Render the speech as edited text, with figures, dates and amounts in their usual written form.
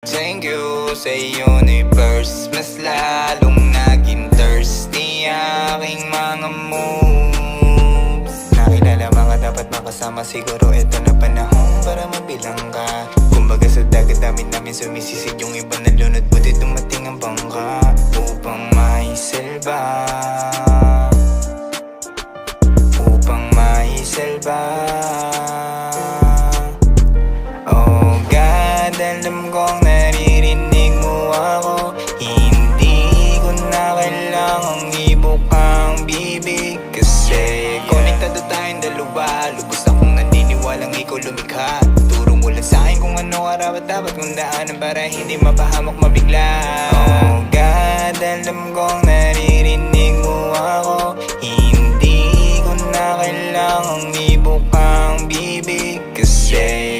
Thank you sa universe, mas lalong naging thirsty aking mga moves. Nakilala mga dapat makasama, siguro eto na panahon para mabilang ka. Kumbaga sa dagat namin sumisisid yung iba na lunod, buti dumating ang bangka upang maiselba, upang maiselba. Oh God, alam kong naririnig mo ako, hindi ko na kailangang ibukang bibig. Kasi konektado tayong dalawa, lubos akong naniniwalang ikaw lumikha. Turo mo lang sa'kin kung ano karapat dapat kong daanan para hindi mapahamak mabigla. Oh God, alam kong naririnig mo ako, hindi ko na kailangang ibukang bibig. Kasi